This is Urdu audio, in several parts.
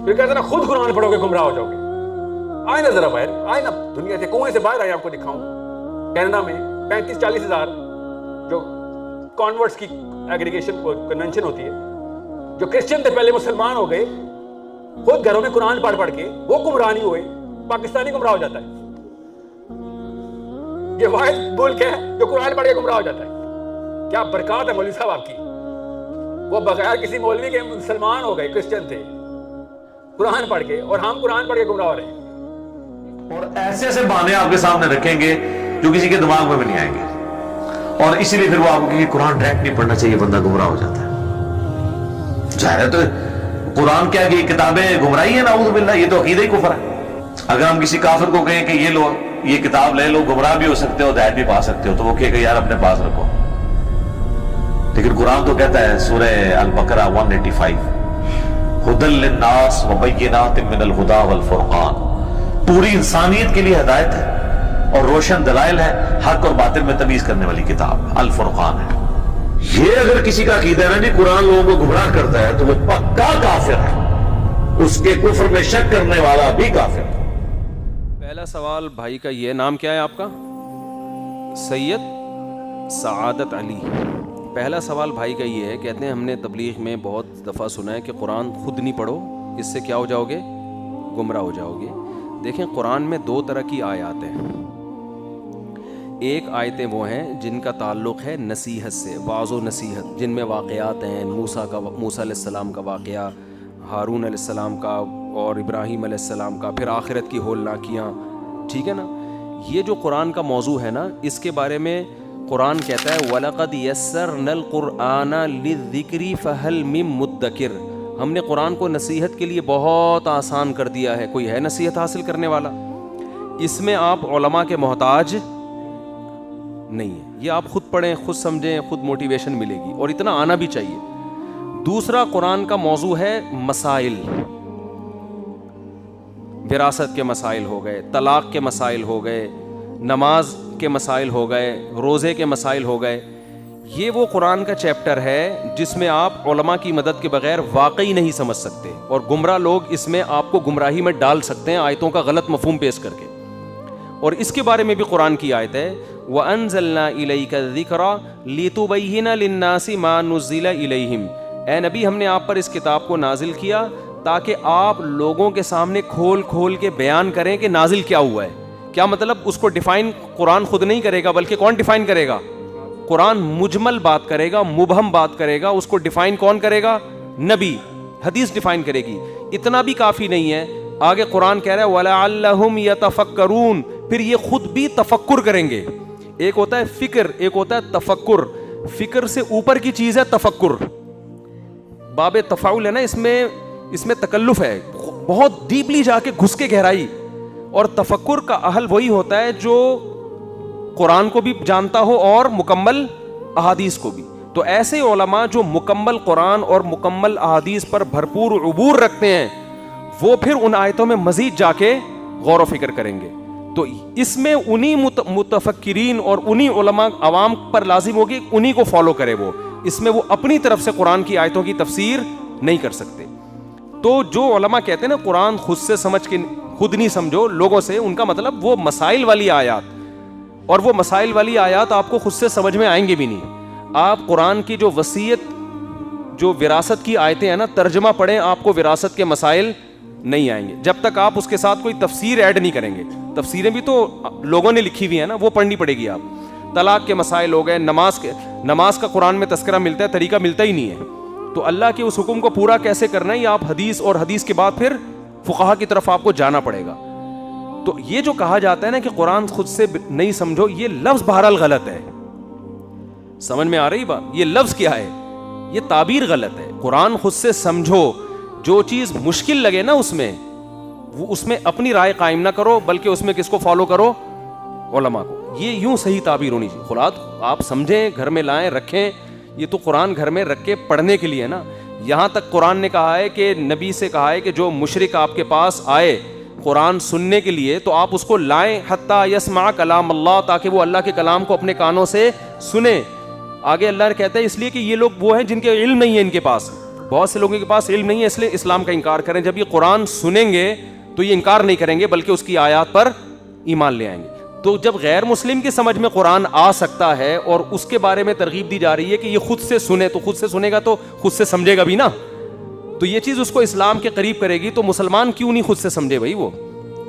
پھر کہتے نا خود قرآن پڑھو گے گمراہ ہو جاؤ گے. آئے نا ذرا باہر, آئے نا دنیا سے, کنویں سے باہر آئے, آپ کو دکھاؤں. کینیڈا میں 35-40 ہزار جو کانورٹس کی ایگریگیشن کنونشن ہوتی ہے, جو کرسچن تھے پہلے مسلمان ہو گئے, خود گھروں میں قرآن پڑھ پڑھ کے وہ گمراہ نہیں ہوئے, پاکستانی گمراہ ہو جاتا ہے. یہ واحد ملک ہے جو قرآن پڑھ کے گمراہ ہو جاتا ہے. کیا برکات ہے مولوی صاحب آپ کی, وہ بغیر کسی مولوی کے مسلمان ہو گئے, کرسچن تھے, قرآن پڑھ کے, اور ہم قرآن پڑھ کے گمراہ ہو رہے ہیں. اور ایسے ایسے بہانے آپ کے سامنے رکھیں گے جو کسی کے دماغ میں بھی نہیں آئیں گے, اور اسی لیے پھر وہ آپ کو قرآن ڈائریکٹ نہیں پڑھنا چاہیے, بندہ گمراہ ہو جاتا ہے. ظاہر ہے تو قرآن کیا کہ یہ کتابیں گمراہی ہے, نعوذ باللہ, یہ تو عقیدہ ہی کفر ہے. اگر ہم کسی کافر کو کہیں کہ یہ لو, یہ کتاب لے لو, گمراہ بھی ہو سکتے ہو, ہدایت بھی پا سکتے ہو, تو وہ کہے گا یار اپنے پاس رکھو. لیکن قرآن تو کہتا ہے سورہ البقرہ 185, ہدی للناس وبینات من الہدی والفرقان, پوری انسانیت کے لیے ہدایت ہے اور روشن دلائل ہے, حق اور باطل میں تمیز کرنے والی کتاب الفرقان ہے. یہ اگر کسی کا عقیدہ ہے نا جی قرآن لوگوں کو گمراہ کرتا ہے, تو وہ پکا کافر ہے, اس کے کفر میں شک کرنے والا بھی کافر ہے. پہلا سوال بھائی کا, یہ نام کیا ہے آپ کا؟ سید سعادت علی. پہلا سوال بھائی کا یہ ہے, کہتے ہیں ہم نے تبلیغ میں بہت دفعہ سنا ہے کہ قرآن خود نہیں پڑھو, اس سے کیا ہو جاؤ گے؟ گمراہ ہو جاؤ گے. دیکھیں قرآن میں 2 طرح کی آیات ہیں. ایک آیتیں وہ ہیں جن کا تعلق ہے نصیحت سے, واعظ و نصیحت, جن میں واقعات ہیں موسیٰ علیہ السلام کا واقعہ, ہارون علیہ السلام کا اور ابراہیم علیہ السلام کا, پھر آخرت کی ہولناکیاں, ٹھیک ہے نا. یہ جو قرآن کا موضوع ہے نا, اس کے بارے میں قرآن کہتا ہے وَلَقَدْ يَسَّرْنَا الْقُرْآنَ لِلذِّكْرِ فَهَلْ مِن مُدَّكِرٍ, ہم نے قرآن کو نصیحت کے لیے بہت آسان کر دیا ہے, کوئی ہے نصیحت حاصل کرنے والا؟ اس میں آپ علماء کے محتاج نہیں ہے, یہ آپ خود پڑھیں, خود سمجھیں, خود موٹیویشن ملے گی, اور اتنا آنا بھی چاہیے. دوسرا قرآن کا موضوع ہے مسائل, وراثت کے مسائل ہو گئے, طلاق کے مسائل ہو گئے, نماز کے مسائل ہو گئے, روزے کے مسائل ہو گئے. یہ وہ قرآن کا چیپٹر ہے جس میں آپ علماء کی مدد کے بغیر واقعی نہیں سمجھ سکتے, اور گمراہ لوگ اس میں آپ کو گمراہی میں ڈال سکتے ہیں آیتوں کا غلط مفہوم پیش کر کے. اور اس کے بارے میں بھی قرآن کی آیت ہے وَأَنزَلْنَا إِلَيْكَ الذِّكْرَ لِتُبَيِّنَ لِلنَّاسِ مَا نُزِّلَ إِلَيْهِمْ, اے نبی ہم نے آپ پر اس کتاب کو نازل کیا تاکہ آپ لوگوں کے سامنے کھول کھول کے بیان کریں کہ نازل کیا ہوا ہے. کیا مطلب؟ اس کو ڈیفائن قرآن خود نہیں کرے گا, بلکہ کون ڈیفائن کرے گا؟ قرآن مجمل بات کرے گا, مبہم بات کرے گا, اس کو ڈیفائن کون کرے گا؟ نبی, حدیث ڈیفائن کرے گی. اتنا بھی کافی نہیں ہے, آگے قرآن کہہ رہا ہے وَلَعَلَّهُمْ يَتَفَكَّرُونَ, پھر یہ خود بھی تفکر کریں گے. ایک ہوتا ہے فکر, ایک ہوتا ہے تفکر. فکر سے اوپر کی چیز ہے تفکر, باب تفاعل ہے نا, اس میں تکلف ہے, بہت ڈیپلی جا کے گھس کے گہرائی. اور تفکر کا اہل وہی ہوتا ہے جو قرآن کو بھی جانتا ہو اور مکمل احادیث کو بھی. تو ایسے علماء جو مکمل قرآن اور مکمل احادیث پر بھرپور عبور رکھتے ہیں, وہ پھر ان آیتوں میں مزید جا کے غور و فکر کریں گے. تو اس میں انہی متفکرین اور انہی علماء عوام پر لازم ہوگی انہی کو فالو کرے. وہ اس میں وہ اپنی طرف سے قرآن کی آیتوں کی تفسیر نہیں کر سکتے. تو جو علماء کہتے ہیں نا قرآن خود سے سمجھ کے خود نہیں سمجھو لوگوں سے, ان کا مطلب وہ مسائل والی آیات, اور وہ مسائل والی آیات آپ کو خود سے سمجھ میں آئیں گے بھی نہیں. آپ قرآن کی جو وصیت, جو وراثت کی آیتیں ہیں نا, ترجمہ پڑھیں, آپ کو وراثت کے مسائل نہیں آئیں گے جب تک آپ اس کے ساتھ کوئی تفسیر ایڈ نہیں کریں گے. تفسیریں بھی تو لوگوں نے لکھی ہوئی ہیں نا, وہ پڑھنی پڑے گی. آپ طلاق کے مسائل ہو گئے, نماز کا قرآن میں تذکرہ ملتا ہے, طریقہ ملتا ہی نہیں ہے. تو اللہ کے اس حکم کو پورا کیسے کرنا ہے, یہ آپ حدیث اور حدیث کے بعد پھر فقہا کی طرف آپ کو جانا پڑے گا. تو یہ جو کہا جاتا ہے نا کہ قرآن خود سے نہیں سمجھو, یہ لفظ بہرحال غلط ہے. سمجھ میں آ رہی بات؟ یہ لفظ کیا ہے, یہ تعبیر غلط ہے. قرآن خود سے سمجھو, جو چیز مشکل لگے نا اس میں, وہ اس میں اپنی رائے قائم نہ کرو, بلکہ اس میں کس کو فالو کرو؟ علماء کو. یہ یوں صحیح تعبیر ہونی چاہیے. خلاص آپ سمجھیں, گھر میں لائیں, رکھیں. یہ تو قرآن گھر میں رکھ کے پڑھنے کے لیے نا. یہاں تک قرآن نے کہا ہے کہ نبی سے کہا ہے کہ جو مشرک آپ کے پاس آئے قرآن سننے کے لیے, تو آپ اس کو لائیں حتی یسمع کلام اللہ, تاکہ وہ اللہ کے کلام کو اپنے کانوں سے سنے. آگے اللہ نے کہتا ہے اس لیے کہ یہ لوگ وہ ہیں جن کے علم نہیں ہے ان کے پاس. بہت سے لوگوں کے پاس علم نہیں ہے اس لیے اسلام کا انکار کریں. جب یہ قرآن سنیں گے تو یہ انکار نہیں کریں گے بلکہ اس کی آیات پر ایمان لے آئیں گے. تو جب غیر مسلم کی سمجھ میں قرآن آ سکتا ہے اور اس کے بارے میں ترغیب دی جا رہی ہے کہ یہ خود سے سنے, تو خود سے سنے گا تو خود سے سمجھے گا بھی نا, تو یہ چیز اس کو اسلام کے قریب کرے گی. تو مسلمان کیوں نہیں خود سے سمجھے بھائی؟ وہ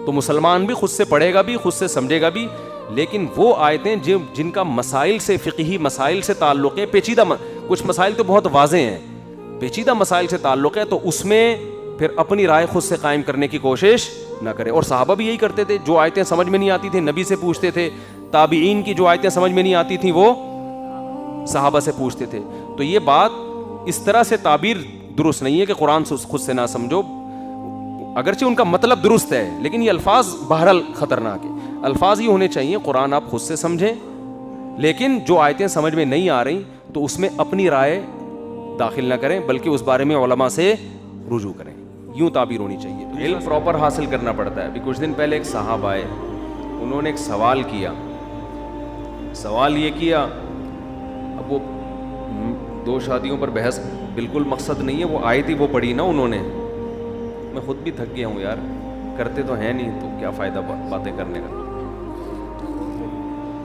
تو مسلمان بھی خود سے پڑھے گا بھی, خود سے سمجھے گا بھی. لیکن وہ آیتیں جن کا مسائل سے, فقہی مسائل سے تعلق ہے, پیچیدہ کچھ مسائل تو بہت واضح ہیں, پیچیدہ مسائل سے تعلق ہے, تو اس میں پھر اپنی رائے خود سے قائم کرنے کی کوشش نہ کرے. اور صحابہ بھی یہی کرتے تھے, جو آیتیں سمجھ میں نہیں آتی تھیں نبی سے پوچھتے تھے, تابعین کی جو آیتیں سمجھ میں نہیں آتی تھیں وہ صحابہ سے پوچھتے تھے. تو یہ بات اس طرح سے تعبیر درست نہیں ہے کہ قرآن سے خود سے نہ سمجھو, اگرچہ ان کا مطلب درست ہے لیکن یہ الفاظ بہرحال خطرناک ہے. الفاظ یہ ہونے چاہیے قرآن آپ خود سے سمجھیں, لیکن جو آیتیں سمجھ میں نہیں آ رہی تو اس میں اپنی رائے داخل نہ کریں بلکہ اس بارے میں علماء سے رجوع کریں. یوں تعبیر ہونی چاہیے. علم پراپر حاصل کرنا پڑتا ہے. ابھی کچھ دن پہلے ایک صاحب آئے, انہوں نے ایک سوال کیا. سوال یہ کیا, اب وہ 2 شادیوں پر بحث بالکل مقصد نہیں ہے, وہ آئی تھی وہ پڑھی نا انہوں نے. میں خود بھی تھک گیا ہوں یار, کرتے تو ہیں نہیں تو کیا فائدہ باتیں کرنے کا.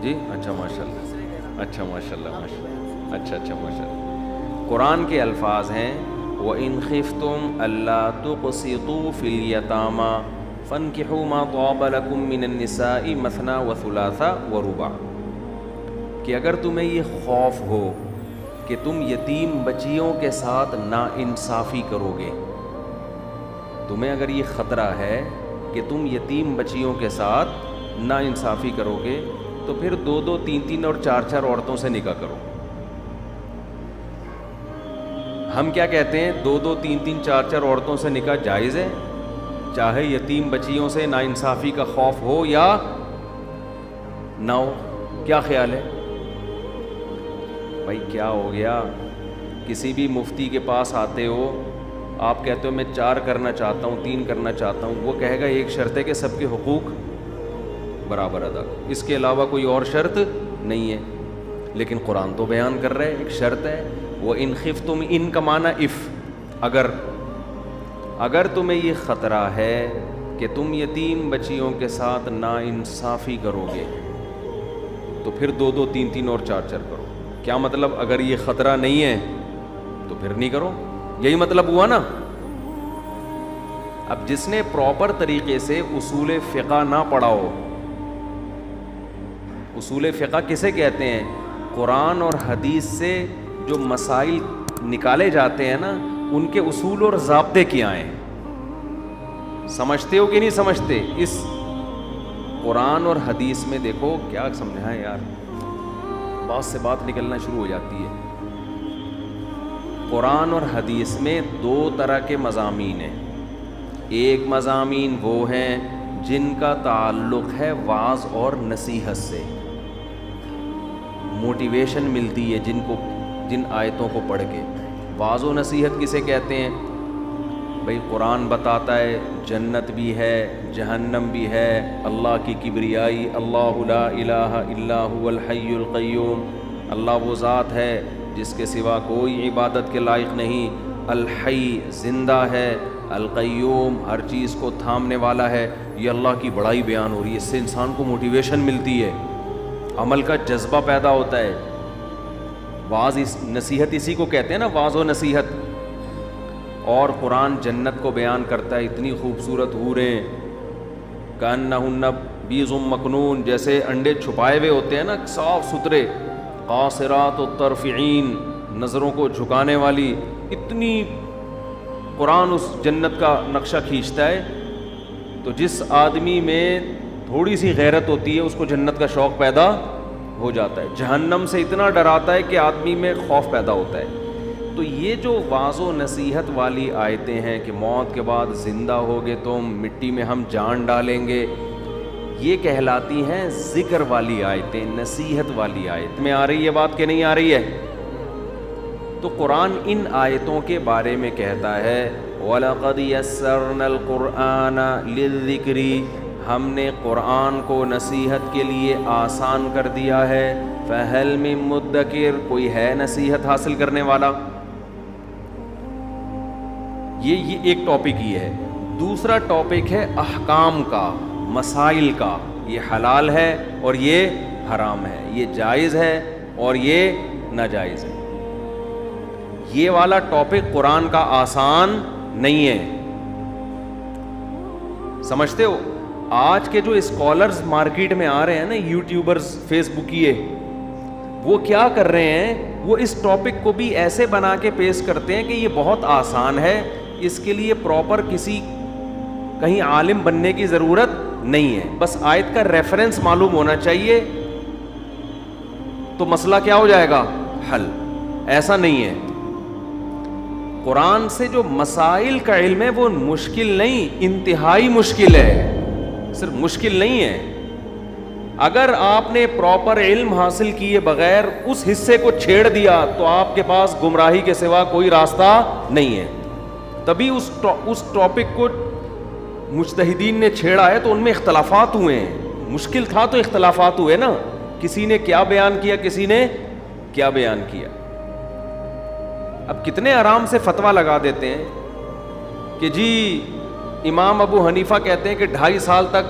جی اچھا ماشاء اللہ, اچھا ماشاء اللہ, اچھا ماشاء اللہ. قرآن کے الفاظ ہیں وَإِنْ خِفْتُمْ أَلَّا تُقْسِطُوا فِي الْيَتَامَى فَانْكِحُوا مَا طَابَ لَكُم مِّنَ النِّسَاءِ مَثْنَىٰ وَثُلَاثَ وَرُبَاع, کہ اگر تمہیں یہ خوف ہو کہ تم یتیم بچیوں کے ساتھ ناانصافی کرو گے, تمہیں اگر یہ خطرہ ہے کہ تم یتیم بچیوں کے ساتھ ناانصافی کرو گے تو پھر 2 3 اور 4 عورتوں سے نکاح کرو. ہم کیا کہتے ہیں, 2 3 4 عورتوں سے نکاح جائز ہے, چاہے یتیم بچیوں سے ناانصافی کا خوف ہو یا نہ ہو. کیا خیال ہے بھائی؟ کیا ہو گیا؟ کسی بھی مفتی کے پاس آتے ہو, آپ کہتے ہو میں 4 کرنا چاہتا ہوں, 3 کرنا چاہتا ہوں, وہ کہے گا ایک شرط ہے کہ سب کے حقوق برابر ادا کرو, اس کے علاوہ کوئی اور شرط نہیں ہے. لیکن قرآن تو بیان کر رہے ایک شرط ہے, وَإِنْ خِفْتُمْ, ان کا معنی اف, اگر تمہیں یہ خطرہ ہے کہ تم یتیم بچیوں کے ساتھ ناانصافی کرو گے تو پھر 2 3 اور 4 کرو. کیا مطلب؟ اگر یہ خطرہ نہیں ہے تو پھر نہیں کرو, یہی مطلب ہوا نا. اب جس نے پراپر طریقے سے اصول فقہ نہ پڑھا ہو, اصول فقہ کسے کہتے ہیں؟ قرآن اور حدیث سے جو مسائل نکالے جاتے ہیں نا, ان کے اصول اور ضابطے کیا ہیں. سمجھتے ہو کہ نہیں سمجھتے؟ اس قرآن اور حدیث میں دیکھو کیا سمجھا ہے یار, بات سے بات نکلنا شروع ہو جاتی ہے. قرآن اور حدیث میں 2 طرح کے مضامین ہیں. ایک مضامین وہ ہیں جن کا تعلق ہے وعظ اور نصیحت سے, موٹیویشن ملتی ہے جن آیتوں کو پڑھ کے. وعظ و نصیحت کسے کہتے ہیں بھائی؟ قرآن بتاتا ہے جنت بھی ہے, جہنم بھی ہے, اللہ کی کبریائی, اللہ لا الہ الا هو الحی القیوم, اللہ وہ ذات ہے جس کے سوا کوئی عبادت کے لائق نہیں, الحی زندہ ہے, القیوم ہر چیز کو تھامنے والا ہے. یہ اللہ کی بڑائی بیان ہو رہی ہے, اس سے انسان کو موٹیویشن ملتی ہے, عمل کا جذبہ پیدا ہوتا ہے. وعظ نصیحت اسی کو کہتے ہیں نا, وعظ و نصیحت. اور قرآن جنت کو بیان کرتا ہے, اتنی خوبصورت حوریں, کأنہن بیض مکنون, جیسے انڈے چھپائے ہوئے ہوتے ہیں نا, صاف ستھرے, قاصرات الطرف عین, نظروں کو جھکانے والی. اتنی قرآن اس جنت کا نقشہ کھینچتا ہے. تو جس آدمی میں تھوڑی سی غیرت ہوتی ہے اس کو جنت کا شوق پیدا ہو جاتا ہے. جہنم سے اتنا ڈراتا ہے کہ آدمی میں خوف پیدا ہوتا ہے. تو یہ جو وعظ و نصیحت والی آیتیں ہیں کہ موت کے بعد زندہ ہوگے تم, مٹی میں ہم جان ڈالیں گے, یہ کہلاتی ہیں ذکر والی آیتیں, نصیحت والی آیت. میں آ رہی ہے بات کہ نہیں آ رہی ہے؟ تو قرآن ان آیتوں کے بارے میں کہتا ہے وَلَقَدْ يَسَّرْنَا الْقُرْآنَ لِلذِّكْرِ, ہم نے قرآن کو نصیحت کے لیے آسان کر دیا ہے. فہل من مدکر, کوئی ہے نصیحت حاصل کرنے والا. یہ ایک ٹاپک یہ ہے. دوسرا ٹاپک ہے احکام کا, مسائل کا. یہ حلال ہے اور یہ حرام ہے, یہ جائز ہے اور یہ ناجائز ہے. یہ والا ٹاپک قرآن کا آسان نہیں ہے. سمجھتے ہو, آج کے جو اسکالرز مارکیٹ میں آ رہے ہیں نا, یوٹیوبرز, فیس بکیے, وہ کیا کر رہے ہیں, وہ اس ٹاپک کو بھی ایسے بنا کے پیش کرتے ہیں کہ یہ بہت آسان ہے, اس کے لیے پراپر کسی کہیں عالم بننے کی ضرورت نہیں ہے, بس آیت کا ریفرنس معلوم ہونا چاہیے تو مسئلہ کیا ہو جائے گا, حل. ایسا نہیں ہے. قرآن سے جو مسائل کا علم ہے وہ مشکل نہیں, انتہائی مشکل ہے, صرف مشکل نہیں ہے. اگر آپ نے پراپر علم حاصل کیے بغیر اس حصے کو چھیڑ دیا تو آپ کے پاس گمراہی کے سوا کوئی راستہ نہیں ہے. تبھی اس ٹاپک کو مجتہدین نے چھیڑا ہے تو ان میں اختلافات ہوئے ہیں. مشکل تھا تو اختلافات ہوئے نا, کسی نے کیا بیان کیا, کسی نے کیا بیان کیا. اب کتنے آرام سے فتویٰ لگا دیتے ہیں کہ جی امام ابو حنیفہ کہتے ہیں کہ 2.5 سال تک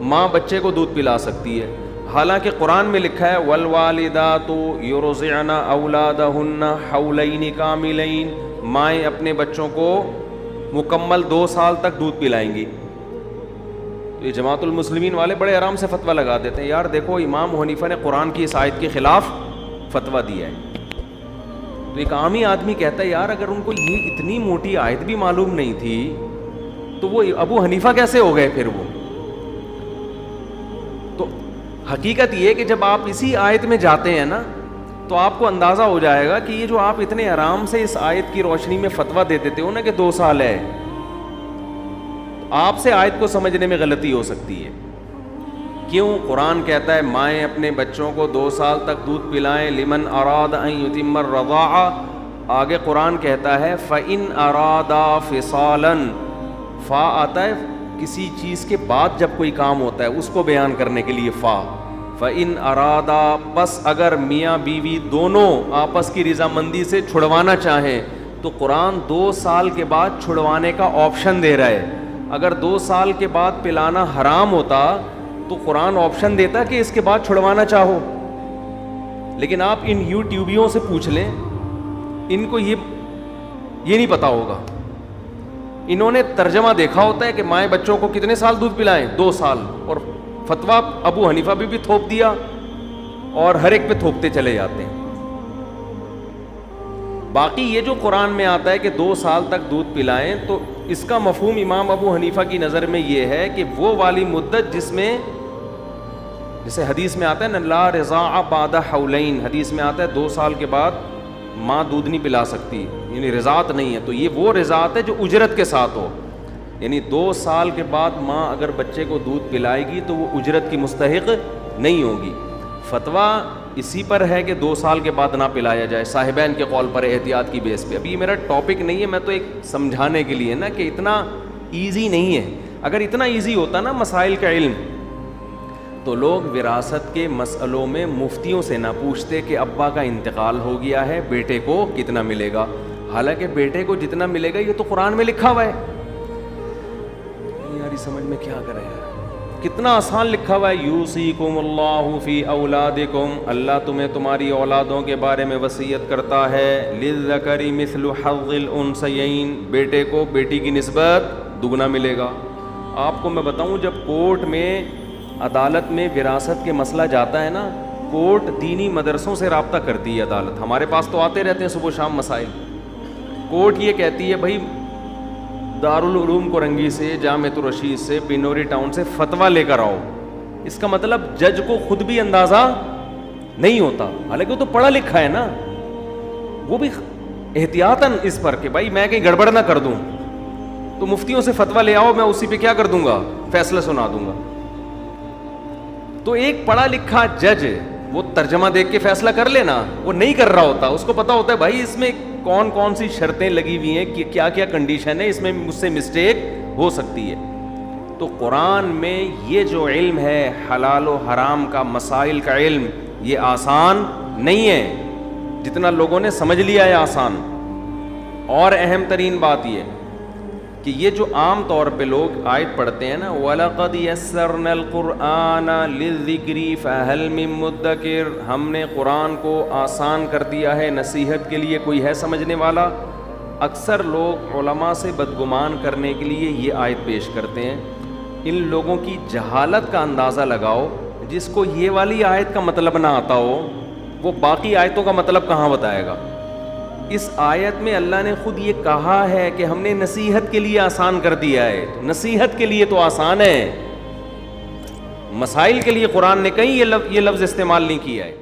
ماں بچے کو دودھ پلا سکتی ہے, حالانکہ قرآن میں لکھا ہے والوالدات یرضعن اولادہن حولین کاملین, مائیں اپنے بچوں کو مکمل 2 سال تک دودھ پلائیں گی. تو یہ جماعت المسلمین والے بڑے آرام سے فتویٰ لگا دیتے ہیں, یار دیکھو امام حنیفہ نے قرآن کی اس آیت کے خلاف فتویٰ دیا ہے. تو ایک عامی آدمی کہتا ہے یار اگر ان کو یہ اتنی موٹی آیت بھی معلوم نہیں تھی تو وہ ابو حنیفہ کیسے ہو گئے پھر وہ. تو حقیقت یہ کہ جب آپ اسی آیت میں جاتے ہیں نا تو آپ کو اندازہ ہو جائے گا کہ یہ جو آپ اتنے آرام سے اس آیت کی روشنی میں فتویٰ دے دیتے ہو نا کہ 2 سال ہے, آپ سے آیت کو سمجھنے میں غلطی ہو سکتی ہے. کیوں؟ قرآن کہتا ہے مائیں اپنے بچوں کو 2 سال تک دودھ پلائیں, لمن اراد ان یتم الرضاعہ. آگے قرآن کہتا ہے فإن ارادا فصالا, فا آتا ہے کسی چیز کے بعد جب کوئی کام ہوتا ہے اس کو بیان کرنے کے لیے فا. فإن ارادا, بس اگر میاں بیوی دونوں آپس کی رضامندی سے چھڑوانا چاہیں تو قرآن 2 سال کے بعد چھڑوانے کا آپشن دے رہا ہے. اگر 2 سال کے بعد پلانا حرام ہوتا تو قرآن آپشن دیتا کہ اس کے بعد چھڑوانا چاہو. لیکن آپ ان یوٹیوبیوں سے پوچھ لیں, ان کو یہ نہیں پتا ہوگا. انہوں نے ترجمہ دیکھا ہوتا ہے کہ مائیں بچوں کو کتنے سال دودھ پلائیں, 2 سال, اور فتویٰ ابو حنیفہ بھی تھوپ دیا اور ہر ایک پہ تھوپتے چلے جاتے ہیں. باقی یہ جو قرآن میں آتا ہے کہ 2 سال تک دودھ پلائیں, تو اس کا مفہوم امام ابو حنیفہ کی نظر میں یہ ہے کہ وہ والی مدت جس میں, جیسے حدیث میں آتا ہے نا لا رضاع بعد حولین, حدیث میں آتا ہے 2 سال کے بعد ماں دودھ نہیں پلا سکتی, یعنی رضاعت نہیں ہے. تو یہ وہ رضاعت ہے جو اجرت کے ساتھ ہو, یعنی 2 سال کے بعد ماں اگر بچے کو دودھ پلائے گی تو وہ اجرت کی مستحق نہیں ہوگی. فتویٰ اسی پر ہے کہ 2 سال کے بعد نہ پلایا جائے, صاحبین کے قول پر احتیاط کی بیس پہ. اب یہ میرا ٹاپک نہیں ہے, میں تو ایک سمجھانے کے لیے نا کہ اتنا ایزی نہیں ہے. اگر اتنا ایزی ہوتا نا مسائل کا علم تو لوگ وراثت کے مسئلوں میں مفتیوں سے نہ پوچھتے کہ ابا کا انتقال ہو گیا ہے, بیٹے کو کتنا ملے گا. حالانکہ بیٹے کو جتنا ملے گا یہ تو قرآن میں لکھا ہوا ہے. یار سمجھ میں کیا کرے یار, کتنا آسان لکھا ہوا ہے. یوصیکم اللہ فی اولادکم, اللہ تمہیں تمہاری اولادوں کے بارے میں وصیت کرتا ہے. للذکر مثل حظ الانثیین, بیٹے کو بیٹی کی نسبت دگنا ملے گا. آپ کو میں بتاؤں, جب کورٹ میں عدالت میں وراثت کے مسئلہ جاتا ہے نا, کورٹ دینی مدرسوں سے رابطہ کرتی ہے عدالت. ہمارے پاس تو آتے رہتے ہیں صبح شام مسائل. کورٹ یہ کہتی ہے بھائی دارالعلوم کورنگی سے, جامعۃ الرشید سے, بنوری ٹاؤن سے فتویٰ لے کر آؤ. اس کا مطلب جج کو خود بھی اندازہ نہیں ہوتا, حالانکہ وہ تو پڑھا لکھا ہے نا, وہ بھی احتیاطاً اس پر کہ بھائی میں کہیں گڑبڑ نہ کر دوں, تو مفتیوں سے فتویٰ لے آؤ, میں اسی پہ کیا کر دوں گا, فیصلہ سنا دوں گا. تو ایک پڑھا لکھا جج وہ ترجمہ دیکھ کے فیصلہ کر لینا, وہ نہیں کر رہا ہوتا. اس کو پتا ہوتا ہے بھائی اس میں کون کون سی شرطیں لگی ہوئی ہیں, کہ کیا کیا کنڈیشن ہے, اس میں مجھ سے مسٹیک ہو سکتی ہے. تو قرآن میں یہ جو علم ہے حلال و حرام کا مسائل کا علم یہ آسان نہیں ہے جتنا لوگوں نے سمجھ لیا ہے آسان. اور اہم ترین بات یہ کہ یہ جو عام طور پہ لوگ آیت پڑھتے ہیں نا وَلَقَدْ يَسَّرْنَا الْقُرْآنَ لِلذِّكْرِ فَهَلْ مِن مُدَّكِرٍ, ہم نے قرآن کو آسان کر دیا ہے نصیحت کے لیے, کوئی ہے سمجھنے والا. اکثر لوگ علماء سے بدگمان کرنے کے لیے یہ آیت پیش کرتے ہیں. ان لوگوں کی جہالت کا اندازہ لگاؤ, جس کو یہ والی آیت کا مطلب نہ آتا ہو وہ باقی آیتوں کا مطلب کہاں بتائے گا. اس آیت میں اللہ نے خود یہ کہا ہے کہ ہم نے نصیحت کے لیے آسان کر دیا ہے. نصیحت کے لیے تو آسان ہے, مسائل کے لیے قرآن نے کہیں یہ لفظ استعمال نہیں کیا ہے.